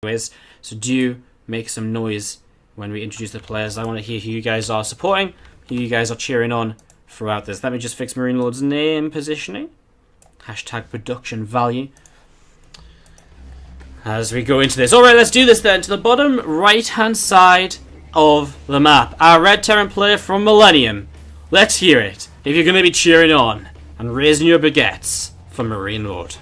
anyways, so do make some noise when we introduce the players. I want to hear who you guys are supporting, who you guys are cheering on throughout this. Let me just fix MarineLorD's name positioning. Hashtag production value. As we go into this. Alright, let's do this then. To the bottom right hand side of the map. Our Red Terran player from Millennium. Let's hear it. If you're going to be cheering on and raising your baguettes for MarineLorD.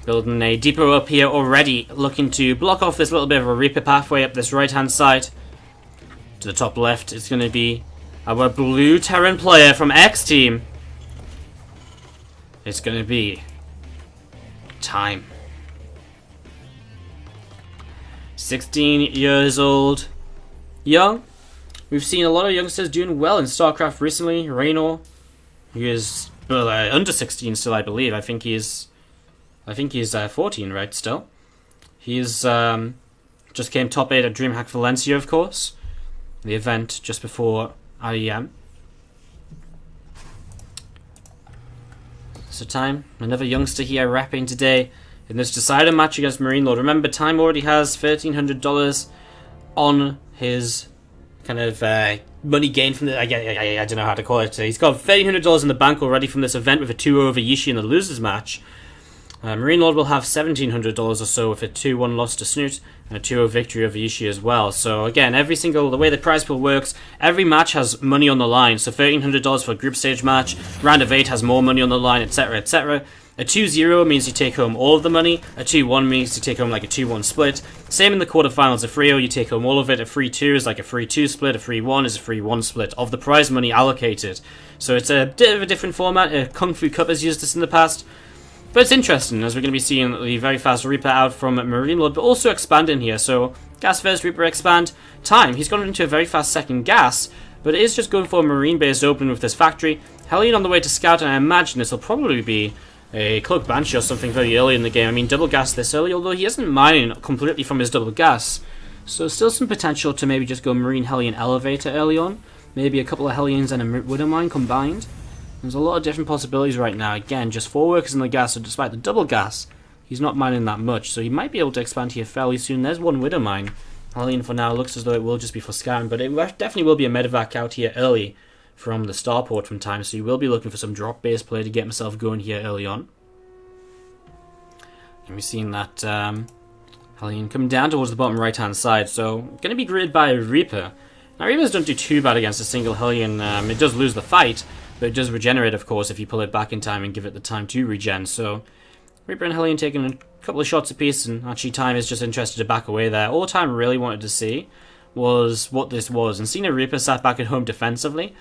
Building a depot up here already, looking to block off this little bit of a Reaper pathway up this right hand side. To the top left, it's going to be our blue Terran player from X Team. It's going to be Time. 16 years old. Young. We've seen a lot of youngsters doing well in StarCraft recently. Raynor, who is under 16 still, I believe. I think he's 14, right, still. He's just came top 8 at DreamHack Valencia, of course. The event just before IEM. So Time, another youngster here repping today in this decider match against MarineLorD. Remember, Time already has $1,300 on his kind of money gain from the... I don't know how to call it. He's got $1,300 in the bank already from this event with a 2-0 over Yishi in the losers match. MarineLorD will have $1,700 or so with a 2-1 loss to Snoot and a 2-0 victory over Yishi as well. So again, the way the prize pool works, every match has money on the line. So $1,300 for a group stage match, round of 8 has more money on the line, etc, etc. A 2-0 means you take home all of the money. A 2-1 means you take home like a 2-1 split. Same in the quarterfinals. A 3-0 you take home all of it. A 3-2 is like a 3-2 split. A 3-1 is a 3-1 split of the prize money allocated. So it's a bit of a different format. Kung Fu Cup has used this in the past. But it's interesting, as we're going to be seeing the very fast Reaper out from MarineLorD, but also expanding here. So, Gas first, Reaper expand. Time, he's gone into a very fast second Gas, but it is just going for a Marine-based opening with this factory. Hellion on the way to Scout, and I imagine this will probably be a Cloak Banshee or something very early in the game. I mean, double Gas this early, although he isn't mining completely from his double Gas. So, still some potential to maybe just go Marine Hellion Elevator early on. Maybe a couple of Hellions and a Widow Mine combined. There's a lot of different possibilities right now. Again, just 4 workers in the Gas, so despite the double Gas, he's not mining that much. So he might be able to expand here fairly soon. There's one Widow Mine. Hellion for now looks as though it will just be for scouting, but it definitely will be a medevac out here early from the starport from Time, so you will be looking for some drop-based play to get himself going here early on. And we've seen that Hellion come down towards the bottom right-hand side, so going to be greeted by a Reaper. Now, Reapers don't do too bad against a single Hellion. It does lose the fight, but it does regenerate, of course, if you pull it back in time and give it the time to regen. So, Reaper and Hellion taking a couple of shots apiece, and actually Time is just interested to back away there. All Time really wanted to see was what this was, and seeing a Reaper sat back at home defensively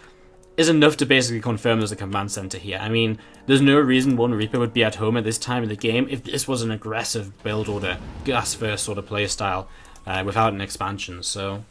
is enough to basically confirm there's a command center here. I mean, there's no reason one Reaper would be at home at this time of the game if this was an aggressive build order, gas first sort of playstyle without an expansion. So,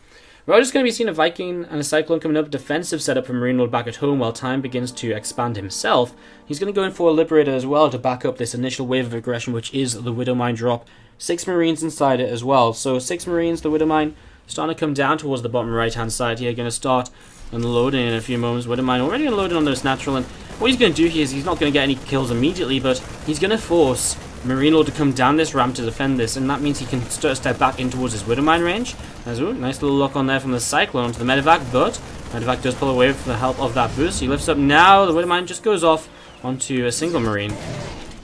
we're just going to be seeing a Viking and a Cyclone coming up, defensive setup from MarineLorD back at home while Time begins to expand himself. He's going to go in for a Liberator as well to back up this initial wave of aggression, which is the Widow Mine drop. 6 Marines inside it as well. So 6 Marines, the Widow Mine, starting to come down towards the bottom right-hand side here. Going to start unloading in a few moments. Widow Mine already unloading on those natural, and what he's going to do here is he's not going to get any kills immediately, but he's going to force MarineLorD to come down this ramp to defend this, and that means he can step back in towards his Widow Mine range. There's a nice little lock on there from the Cyclone onto the Medevac, but Medevac does pull away with the help of that boost. He lifts up now, the Widow Mine just goes off onto a single Marine.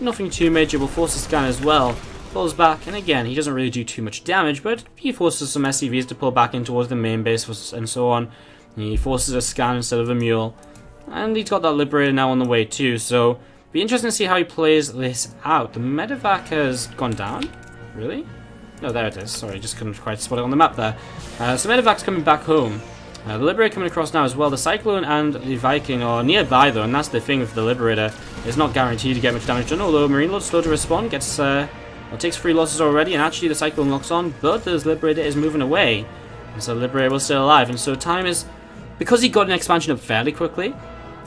Nothing too major, will force a scan as well. Pulls back, and again, he doesn't really do too much damage, but he forces some SCVs to pull back in towards the main base and so on. He forces a scan instead of a mule, and he's got that Liberator now on the way too, so be interesting to see how he plays this out. The Medevac has gone down? Really? No, there it is. Sorry, just couldn't quite spot it on the map there. So Medevac's coming back home. The Liberator coming across now as well. The Cyclone and the Viking are nearby though, and that's the thing with the Liberator. It's not guaranteed to get much damage done, although MarineLorD's slow to respond, takes 3 losses already, and actually the Cyclone locks on, but the Liberator is moving away. And so the Liberator was still alive, and so Time is, because he got an expansion up fairly quickly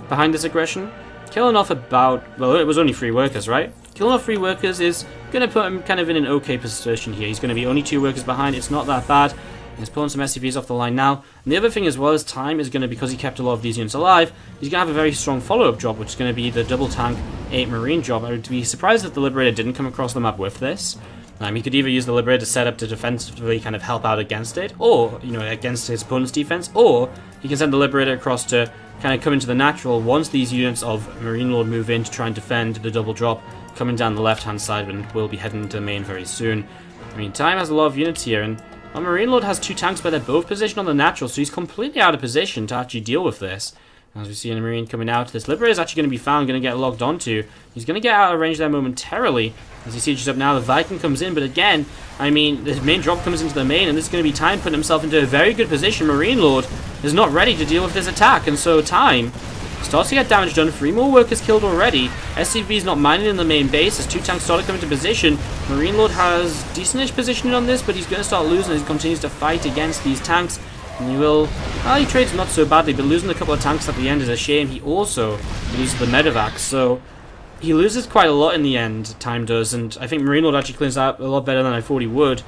behind this aggression, killing off about, well, it was only 3 workers, right? Killing off 3 workers is going to put him kind of in an okay position here. He's going to be only 2 workers behind. It's not that bad. He's pulling some SCVs off the line now. And the other thing as well is Time is going to, because he kept a lot of these units alive, he's going to have a very strong follow-up job, which is going to be the double tank 8 Marine job. I would be surprised if the Liberator didn't come across the map with this. He could either use the Liberator to set up to defensively kind of help out against it, or, you know, against his opponent's defense, or he can send the Liberator across to kind of come into the natural once these units of MarineLorD move in to try and defend the double drop coming down the left-hand side, and will be heading into the main very soon. I mean, Time has a lot of units here, and MarineLorD has 2 tanks, but they're both positioned on the natural, so he's completely out of position to actually deal with this. As we see a Marine coming out, this Liberator is actually going to be found, going to get logged onto. He's going to get out of range there momentarily. As he sieges up now, the Viking comes in, but again, I mean, the main drop comes into the main, and this is going to be Time putting himself into a very good position. MarineLorD is not ready to deal with this attack, and so Time starts to get damage done. 3 more workers killed already. SCV's not mining in the main base as 2 tanks start to come into position. MarineLorD has decentish positioning on this, but he's going to start losing as he continues to fight against these tanks. And he will... Well, he trades not so badly, but losing a couple of tanks at the end is a shame. He also loses the medevac, so he loses quite a lot in the end, Time does, and I think MarineLorD actually cleans out a lot better than I thought he would.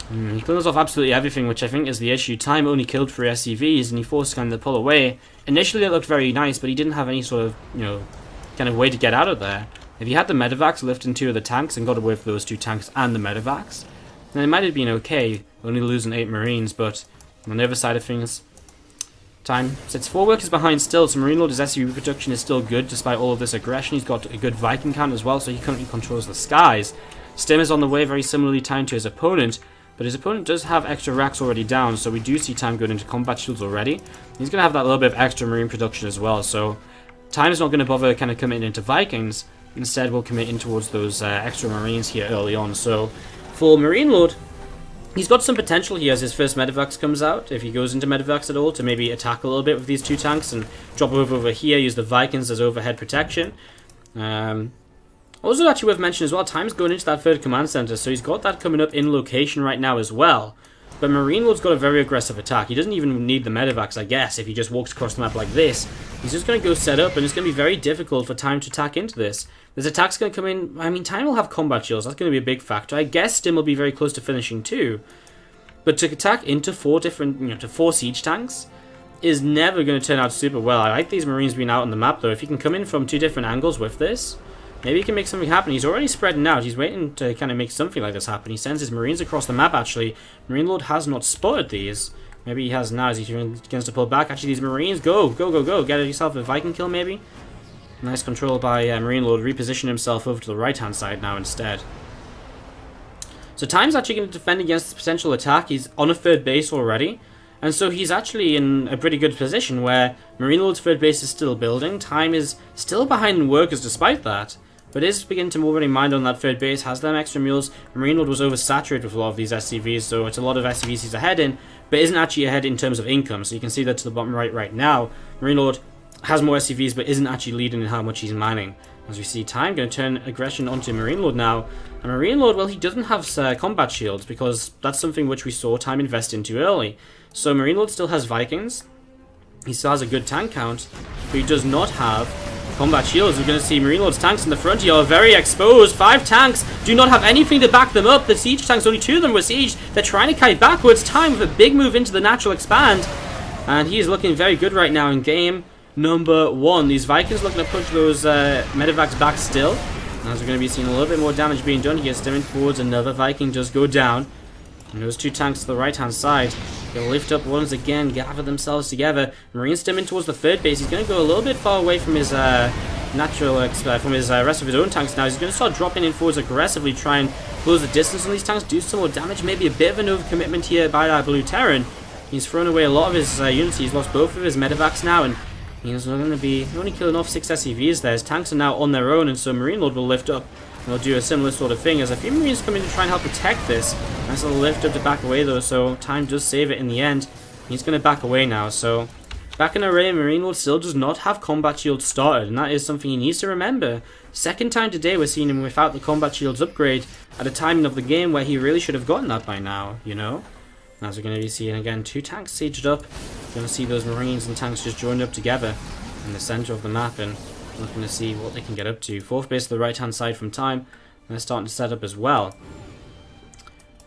He cleans off absolutely everything, which I think is the issue. Time only killed 3 SCVs, and he forced kind of pull away. Initially it looked very nice, but he didn't have any sort of, you know, kind of way to get out of there. If he had the medevacs lifting 2 of the tanks and got away with those 2 tanks and the medevacs, then it might have been okay, only losing 8 Marines, but on the other side of things, Time sits 4 workers behind still, so MarineLorD's SCV production is still good despite all of this aggression. He's got a good Viking count as well, so he currently controls the skies. Stim is on the way, very similarly timed to his opponent, but his opponent does have extra racks already down, so we do see Time going into combat shields already. He's going to have that little bit of extra Marine production as well, so Time's not going to bother kind of committing into Vikings. Instead, we'll commit in towards those extra Marines here early on. So for MarineLorD, he's got some potential here as his first medevacs comes out, if he goes into medevacs at all, to maybe attack a little bit with these 2 tanks and drop over here, use the Vikings as overhead protection. Also actually worth mentioning as well, Time's going into that 3rd command center, so he's got that coming up in location right now as well. But MarineLorD's got a very aggressive attack. He doesn't even need the medevacs, I guess, if he just walks across the map like this. He's just going to go set up, and it's going to be very difficult for Time to attack into this. This attack's going to come in... I mean, Time will have combat shields. That's going to be a big factor. I guess Stim will be very close to finishing too. But to attack into 4 different... You know, to 4 siege tanks is never going to turn out super well. I like these Marines being out on the map, though. If he can come in from 2 different angles with this, maybe he can make something happen. He's already spreading out. He's waiting to kind of make something like this happen. He sends his Marines across the map, actually. MarineLorD has not spotted these. Maybe he has now as he begins to pull back. Actually, these Marines, go, go, go, go. Get yourself a Viking kill, maybe. Nice control by MarineLorD. Reposition himself over to the right-hand side now instead. So Time's actually going to defend against this potential attack. He's on a 3rd base already. And so he's actually in a pretty good position where MarineLorD's 3rd base is still building. Time is still behind in workers despite that. But is beginning to already mine on that 3rd base, has them extra mules. MarineLorD was oversaturated with a lot of these SCVs, so it's a lot of SCVs he's ahead in, but isn't actually ahead in terms of income. So you can see that to the bottom right now. MarineLorD has more SCVs, but isn't actually leading in how much he's mining. As we see Time going to turn aggression onto MarineLorD now. And MarineLorD, well, he doesn't have combat shields, because that's something which we saw Time invest into early. So MarineLorD still has Vikings. He still has a good tank count, but he does not have combat shields. We're going to see MarineLorD's tanks in the front here are very exposed. 5 tanks do not have anything to back them up. The siege tanks, only 2 of them were sieged. They're trying to kite backwards. Time with a big move into the natural expand. And he is looking very good right now in game number 1. These Vikings looking to push those medevacs back still. As we're going to be seeing a little bit more damage being done here. Stemming forwards, another Viking does go down. And those 2 tanks to the right-hand side, they'll lift up once again, gather themselves together. Marine stemming towards the 3rd base. He's going to go a little bit far away from his rest of his own tanks now. He's going to start dropping in forwards aggressively, try and close the distance on these tanks, do some more damage. Maybe a bit of an overcommitment here by that Blue Terran. He's thrown away a lot of his units. He's lost both of his medevacs now, and he's going to be only killing off 6 SCVs there. His tanks are now on their own, and so MarineLorD will lift up. They'll do a similar sort of thing as a few Marines come in to try and help protect this. Nice little lift up to back away though, so Time does save it in the end. He's going to back away now, so back in array, MarineLorD still does not have combat shields started, and that is something he needs to remember. 2nd time today we're seeing him without the combat shields upgrade at a timing of the game where he really should have gotten that by now, you know? As we're going to be seeing again, 2 tanks sieged up. We're going to see those Marines and tanks just joined up together in the center of the map, and looking to see what they can get up to. 4th base to the right-hand side from Time, and they're starting to set up as well.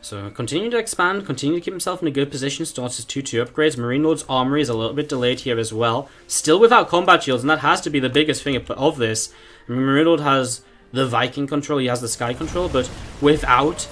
So continue to expand, continue to keep himself in a good position, starts his 2-2 upgrades. MarineLorD's armory is a little bit delayed here as well. Still without combat shields, and that has to be the biggest thing of this. I mean, MarineLorD has the Viking control, he has the Sky control, but without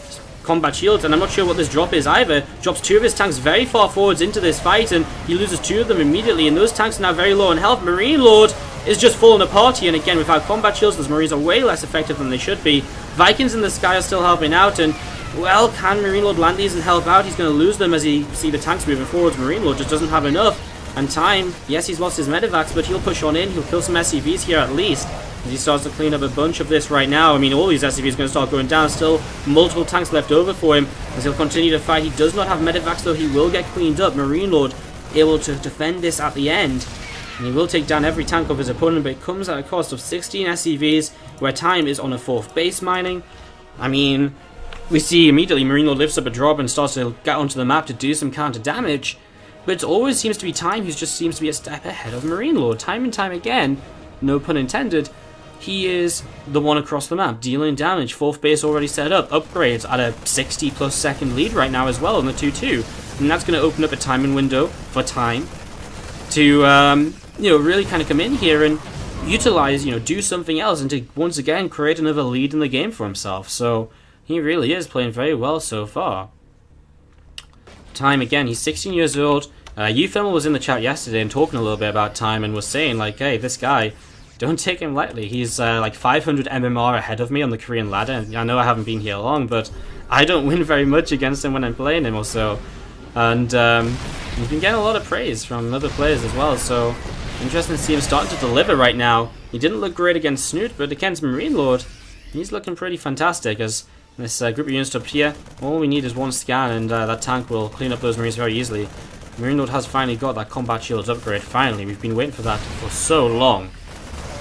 combat shields, and I'm not sure what this drop is either. Drops 2 of his tanks very far forwards into this fight, and he loses 2 of them immediately, and those tanks are now very low on health. MarineLorD is just falling apart here, and again, without combat shields, those Marines are way less effective than they should be. Vikings in the sky are still helping out, and well, can MarineLorD land these and help out? He's going to lose them as he see the tanks moving forwards. MarineLorD just doesn't have enough. And time, yes, he's lost his medevacs, but he'll push on in. He'll kill some SCVs here at least. As he starts to clean up a bunch of this right now. I mean, all these SCVs are going to start going down. Still multiple tanks left over for him as he'll continue to fight. He does not have medevacs, though. He will get cleaned up. MarineLorD able to defend this at the end. And he will take down every tank of his opponent, but it comes at a cost of 16 SCVs, where time is on a 4th base mining. I mean, we see immediately MarineLorD lifts up a drop and starts to get onto the map to do some counter damage. But it always seems to be time who just seems to be a step ahead of MarineLorD. Time and time again, no pun intended, he is the one across the map, dealing damage. 4th base already set up, upgrades at a 60+ second lead right now as well on the 2-2. And that's going to open up a timing window for time to, really kind of come in here and utilize, do something else and to once again create another lead in the game for himself. So he really is playing very well so far. Time again, he's 16 years old. Euphemal was in the chat yesterday and talking a little bit about time and was saying like, hey, this guy, don't take him lightly. He's like 500 MMR ahead of me on the Korean ladder. And I know I haven't been here long, but I don't win very much against him when I'm playing him or so. And he's been getting a lot of praise from other players as well. So interesting to see him starting to deliver right now. He didn't look great against Snoot, but against MarineLorD, he's looking pretty fantastic. As this group of units up here, all we need is one scan, and that tank will clean up those Marines very easily. MarineLorD has finally got that combat shields upgrade. Finally, we've been waiting for that for so long.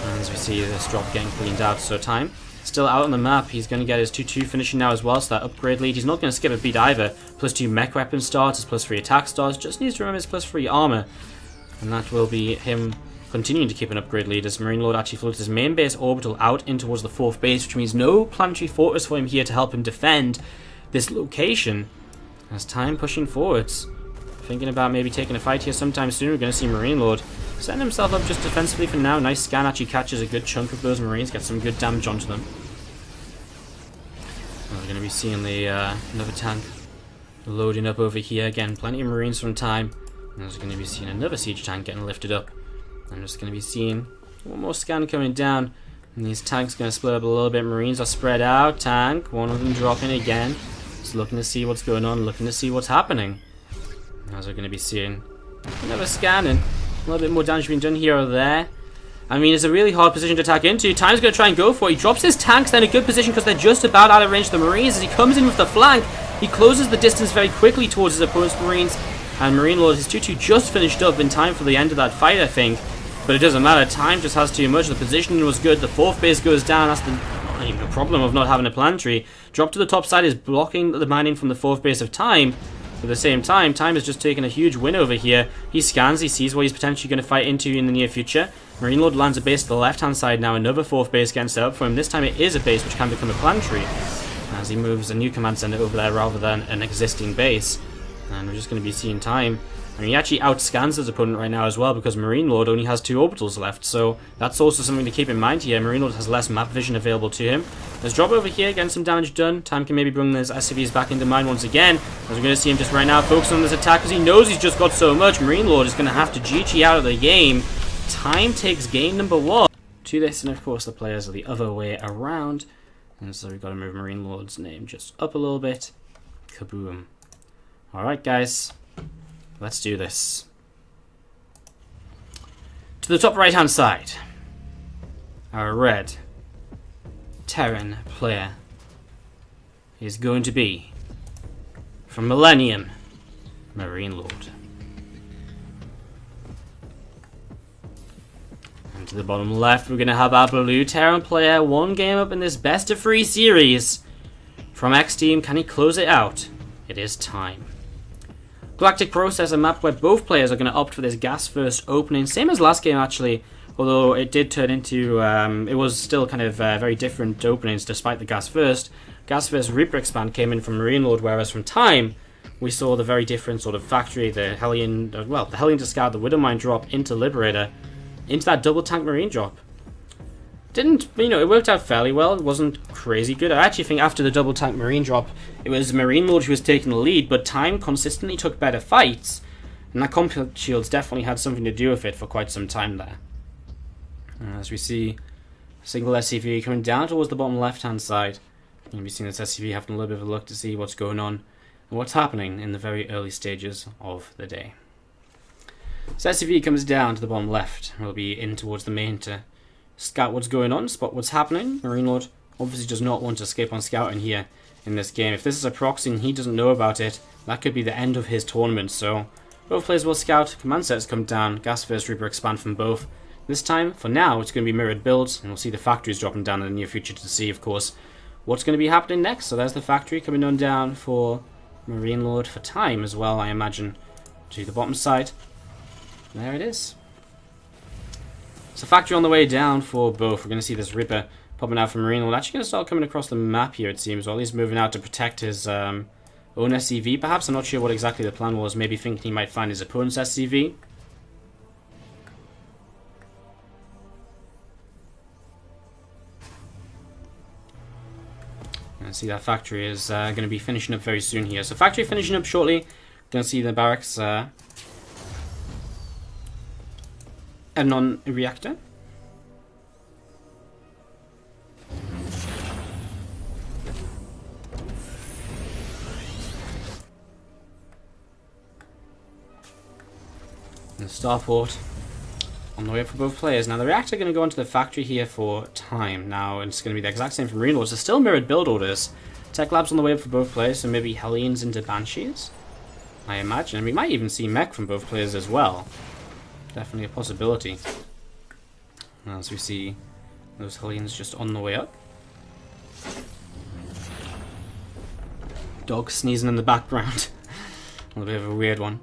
And as we see this drop getting cleaned out, so time still out on the map. He's going to get his 2-2 finishing now as well, so that upgrade lead. He's not going to skip a beat either. +2 mech weapon starts, his +3 attack starts. Just needs to remember his +3 armor, and that will be him continuing to keep an upgrade lead as MarineLorD actually floats his main base orbital out in towards the 4th base, which means no planetary fortress for him here to help him defend this location. As time pushing forwards, thinking about maybe taking a fight here sometime soon. We're going to see MarineLorD setting himself up just defensively for now. Nice scan, actually catches a good chunk of those Marines, gets some good damage onto them. We're going to be seeing the another tank loading up over here. Again, plenty of Marines from time. And there's going to be seeing another siege tank getting lifted up. I'm just going to be seeing one more scan coming down. And these tanks going to split up a little bit. Marines are spread out. Tank, one of them dropping again. Just looking to see what's going on, looking to see what's happening. As we're going to be seeing another scan and a little bit more damage being done here or there. I mean, it's a really hard position to attack into. Time's going to try and go for it. He drops his tanks, they're in a good position because they're just about out of range of the Marines. As he comes in with the flank, he closes the distance very quickly towards his opponent's Marines. And MarineLorD, his 2-2 just finished up in time for the end of that fight, I think. But it doesn't matter. Time just has too much. The positioning was good. The 4th base goes down. That's not even the problem of not having a planetary. Drop to the top side is blocking the mining from the 4th base of time. At the same time, time has just taken a huge win over here. He scans, he sees what he's potentially going to fight into in the near future. MarineLorD lands a base to the left-hand side now. Another 4th base getting set up for him. This time it is a base which can become a planetary, as he moves a new command center over there rather than an existing base. And we're just going to be seeing time. I mean, he actually outscans his opponent right now as well, because MarineLorD only has 2 orbitals left, so that's also something to keep in mind here. MarineLorD has less map vision available to him. Let's drop over here, getting some damage done. Time can maybe bring those SCVs back into mine once again, as we're going to see him just right now focus on this attack, because he knows he's just got so much. MarineLorD is going to have to GG out of the game. Time takes game number 1 to this, and of course the players are the other way around. And so we've got to move MarineLorD's name just up a little bit. Kaboom. Alright guys, let's do this. To the top right hand side, our red Terran player is going to be, from Millennium, MarineLorD. And to the bottom left, we're going to have our blue Terran player, 1 game up in this best of 3 series. From X Team, can he close it out? It is time. Galactic Process, a map where both players are going to opt for this gas first opening, same as last game actually, although it did turn into, it was still kind of very different openings despite the Gas First. Gas First Reaper expand came in from MarineLorD, whereas from Time, we saw the very different sort of factory, the Hellion, the Hellion to Scout, the Widowmine drop into Liberator, into that double tank Marine drop. Didn't, it worked out fairly well. It wasn't crazy good. I actually think after the double tank Marine drop, it was MarineLorD who was taking the lead, but Time consistently took better fights, and that comp shields definitely had something to do with it for quite some time there. As we see a single SCV coming down towards the bottom left-hand side, you're going to be seeing this SCV having a little bit of a look to see what's going on and what's happening in the very early stages of the day. So SCV comes down to the bottom left. We'll be in towards the main to scout what's going on, spot what's happening. MarineLorD obviously does not want to escape on scouting here in this game. If this is a proxy and he doesn't know about it, that could be the end of his tournament. So both players will scout, command sets come down, Gas First Reaper expand from both. This time, for now, it's going to be mirrored builds, and we'll see the factories dropping down in the near future to see, of course, what's going to be happening next. So there's the factory coming on down for MarineLorD, for Time as well, I imagine, to the bottom side. There it is. So factory on the way down for both. We're going to see this Reaper popping out from MarineLorD. Actually going to start coming across the map here, it seems, or at least moving out to protect his own SCV, perhaps. I'm not sure what exactly the plan was. Maybe thinking he might find his opponent's SCV. See that factory is going to be finishing up very soon here. So factory finishing up shortly. Going to see the barracks and on a reactor. And the starport on the way for both players. Now the reactor going to go into the factory here for Time. Now it's going to be the exact same for MarineLorD. So still mirrored build orders. Tech labs on the way up for both players. So maybe Hellions into Banshees, I imagine. And we might even see mech from both players as well. Definitely a possibility. As we see those Hellions just on the way up. Dog sneezing in the background. A little bit of a weird one.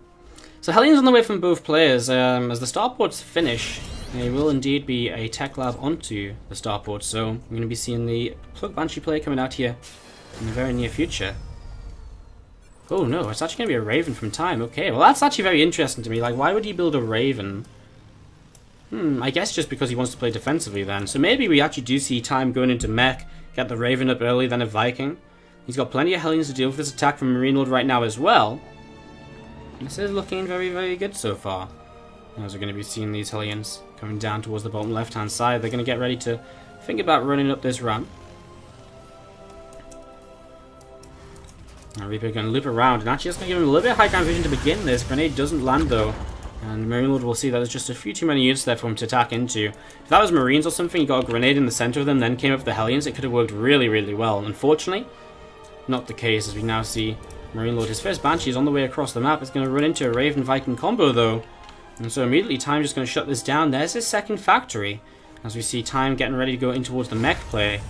So Hellions on the way from both players. As the starports finish, there will indeed be a tech lab onto the starport. So we're going to be seeing the Plug Banshee player coming out here in the very near future. Oh no, it's actually going to be a Raven from Time. Okay, well that's actually very interesting to me. Like, why would he build a Raven? I guess just because he wants to play defensively then. So maybe we actually do see Time going into mech, get the Raven up early, then a Viking. He's got plenty of Hellions to deal with this attack from MarineLorD right now as well. This is looking very, very good so far. As we're going to be seeing these Hellions coming down towards the bottom left-hand side. They're going to get ready to think about running up this ramp. Now Reaper going to loop around, and actually that's going to give him a little bit of high ground vision to begin this. Grenade doesn't land though, and MarineLorD will see that there's just a few too many units there for him to attack into. If that was Marines or something, he got a grenade in the center of them, then came up with the Hellions, it could have worked really, really well. Unfortunately, not the case, as we now see MarineLorD, his first Banshee is on the way across the map. It's going to run into a Raven Viking combo though, and so immediately Time just going to shut this down. There's his second factory, as we see Time getting ready to go in towards the mech play.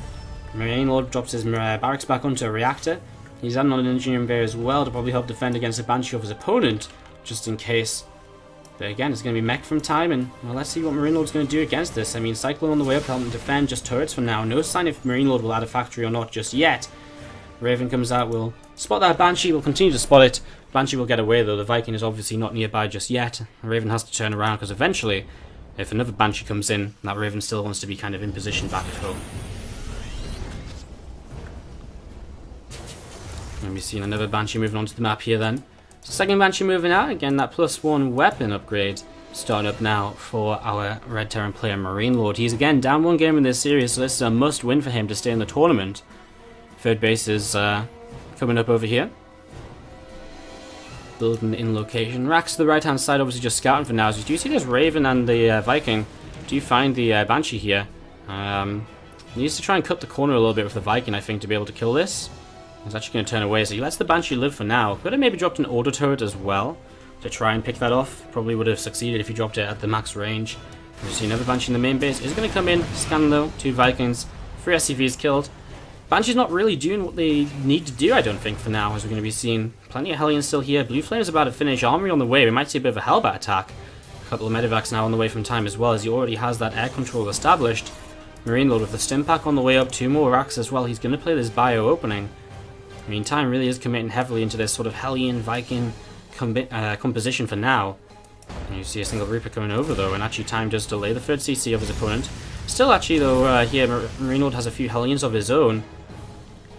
MarineLorD drops his barracks back onto a reactor. He's adding on an engineering bay as well to probably help defend against the Banshee of his opponent, just in case. But again, it's going to be mech from Time, and well, let's see what MarineLorD's going to do against this. I mean, Cyclone on the way up, helping defend, just turrets for now. No sign if MarineLorD will add a factory or not just yet. Raven comes out, will spot that Banshee, will continue to spot it. Banshee will get away though, the Viking is obviously not nearby just yet. Raven has to turn around, because eventually, if another Banshee comes in, that Raven still wants to be kind of in position back at home. And we've seen another Banshee moving onto the map here then. So second Banshee moving out, again that +1 weapon upgrade starting up now for our Red Terran player MarineLorD. He's again down one game in this series, so this is a must win for him to stay in the tournament. Third base is coming up over here. Building in location. Racks to the right hand side, obviously just scouting for now. So do you see this Raven and the Viking? Do you find the Banshee here? He needs to try and cut the corner a little bit with the Viking, I think, to be able to kill this. He's actually going to turn away, so he lets the Banshee live for now. Could have maybe dropped an auto turret as well to try and pick that off. Probably would have succeeded if he dropped it at the max range. You see another Banshee in the main base. Is going to come in, scan though, 2 Vikings, 3 SCVs killed. Banshee's not really doing what they need to do, I don't think, for now, as we're going to be seeing plenty of Hellions still here. Blue Flame is about to finish, Armory on the way. We might see a bit of a Hellbat attack. couple of medevacs now on the way from Time as well, as he already has that air control established. MarineLorD with the stim pack on the way up, 2 more racks as well. He's going to play this bio opening. I mean, Time really is committing heavily into this sort of Hellion Viking composition for now. And you see a single Reaper coming over though, and actually Time does delay the 3rd CC of his opponent. Still actually though, here MarineLorD has a few Hellions of his own.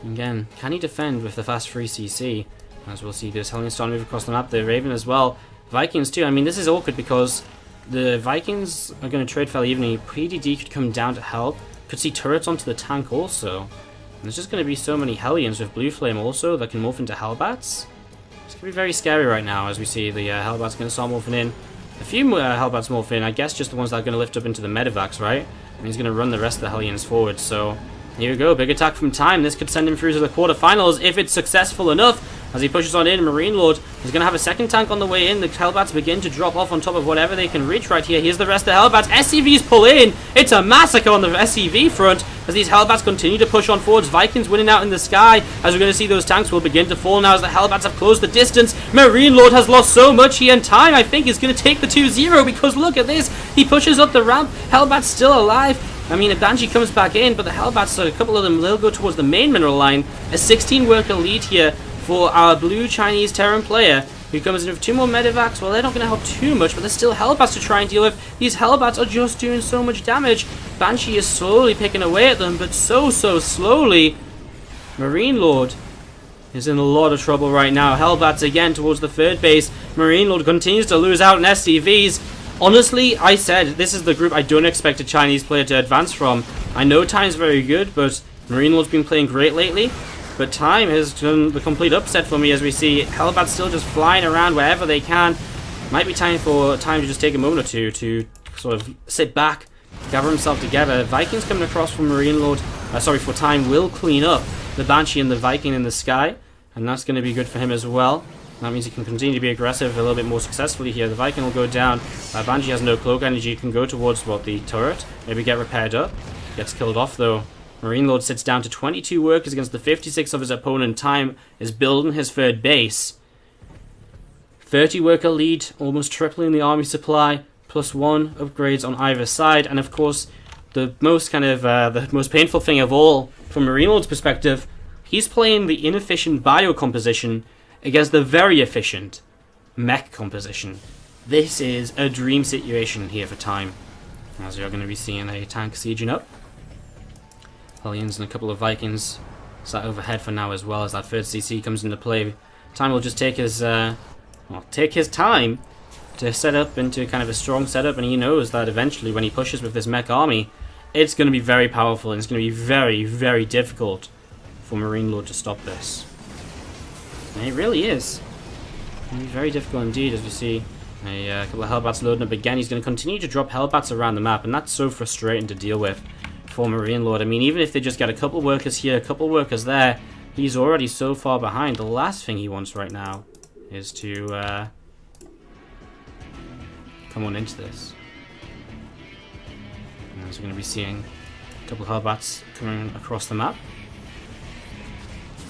Again, can he defend with the fast 3 CC? As we'll see this Hellion starting to move across the map, the Raven as well. Vikings too. I mean, this is awkward because the Vikings are going to trade fairly evenly. PDD could come down to help. Could see turrets onto the tank also. And there's just going to be so many Hellions with Blue Flame also that can morph into Hellbats. It's going to be very scary right now as we see the Hellbats going to start morphing in. A few more Hellbats morph in, I guess just the ones that are going to lift up into the medevacs, right? And he's going to run the rest of the Hellions forward, so here we go, big attack from Time. This could send him through to the quarterfinals if it's successful enough. As he pushes on in, MarineLorD is going to have a second tank on the way in. The Hellbats begin to drop off on top of whatever they can reach right here. Here's the rest of the Hellbats. SCVs pull in. It's a massacre on the SCV front as these Hellbats continue to push on forwards. Vikings winning out in the sky as we're going to see those tanks will begin to fall now as the Hellbats have closed the distance. MarineLorD has lost so much here, and Time, I think, is going to take the 2-0 because look at this. He pushes up the ramp. Hellbat's still alive. I mean, a Banshee comes back in, but the Hellbats, a couple of them, they'll go towards the main mineral line. A 16-worker lead here for our blue Chinese Terran player, who comes in with 2 more medevacs. Well, they're not going to help too much, but there's still Hellbats to try and deal with. These Hellbats are just doing so much damage. Banshee is slowly picking away at them, but so slowly. MarineLorD is in a lot of trouble right now. Hellbats again towards the 3rd base. MarineLorD continues to lose out in SCVs. Honestly, I said this is the group I don't expect a Chinese player to advance from. I know Time's very good, but MarineLorD's been playing great lately. But Time has done the complete upset for me as we see Hellbats still just flying around wherever they can. Might be time for Time to just take a moment or two to sort of sit back, gather himself together. Vikings coming across from MarineLorD, for Time will clean up the Banshee and the Viking in the sky, and that's going to be good for him as well. That means he can continue to be aggressive a little bit more successfully here. The Viking will go down. Banshee has no cloak energy, can go towards the turret, maybe get repaired up. Gets killed off though. MarineLorD sits down to 22 workers against the 56 of his opponent. Time is building his 3rd base. 30 worker lead, almost tripling the army supply, +1 upgrades on either side, and of course, the most the most painful thing of all, from MarineLorD's perspective, he's playing the inefficient bio composition against the very efficient mech composition. This is a dream situation here for Time, as you're going to be seeing a tank sieging up. Hellions and a couple of Vikings sat overhead for now as well as that 3rd CC comes into play. Time will just take his time to set up into kind of a strong setup, and he knows that eventually when he pushes with this mech army, it's going to be very powerful and it's going to be very, very difficult for MarineLorD to stop this. And it really is. It's going to be very difficult indeed as we see a couple of Hellbats loading up again. He's going to continue to drop Hellbats around the map, and that's so frustrating to deal with for MarineLorD. I mean, even if they just get a couple workers here, a couple workers there, he's already so far behind. The last thing he wants right now is to come on into this. And as we're going to be seeing a couple of Hellbats coming across the map.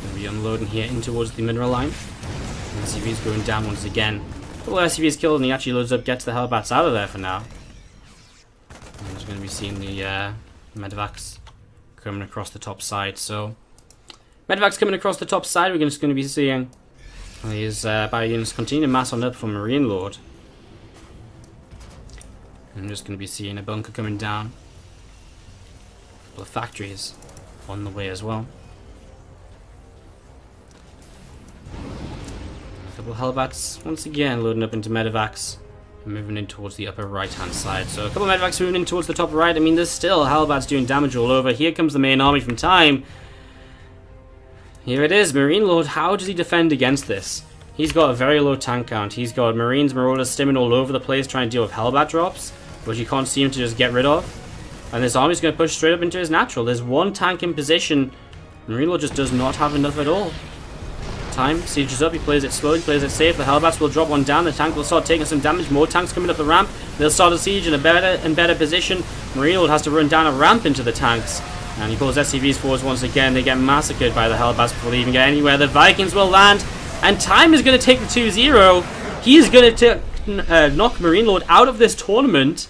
Going to be unloading here in towards the mineral line. And SCV's going down once again. A couple of SCVs killed, and he actually loads up, gets the Hellbats out of there for now. And we're going to be seeing the medevacs coming across the top side. So medevacs coming across the top side, we're just going to be seeing these bio units continue to mass on up from MarineLorD. And I'm just going to be seeing a bunker coming down. A couple of factories on the way as well. A couple of Hellbats once again loading up into medevacs. Moving in towards the upper right hand side. So a couple of medevacs moving in towards the top right. I mean, there's still Hellbats doing damage all over. Here comes the main army from Time. Here it is, MarineLorD. How does he defend against this? He's got a very low tank count. He's got Marines, Marauders stimming all over the place trying to deal with Hellbat drops, which you can't seem to just get rid of. And this army's going to push straight up into his natural. There's one tank in position. MarineLorD just does not have enough at all. Time sieges up, he plays it slowly, plays it safe. The Hellbats will drop one down, the tank will start taking some damage. More tanks coming up the ramp, they'll start a siege in a better position. MarineLorD has to run down a ramp into the tanks, and he pulls SCVs forwards once again. They get massacred by the Hellbats before they even get anywhere. The Vikings will land, and Time is going to take the 2-0. He is going to knock MarineLorD out of this tournament.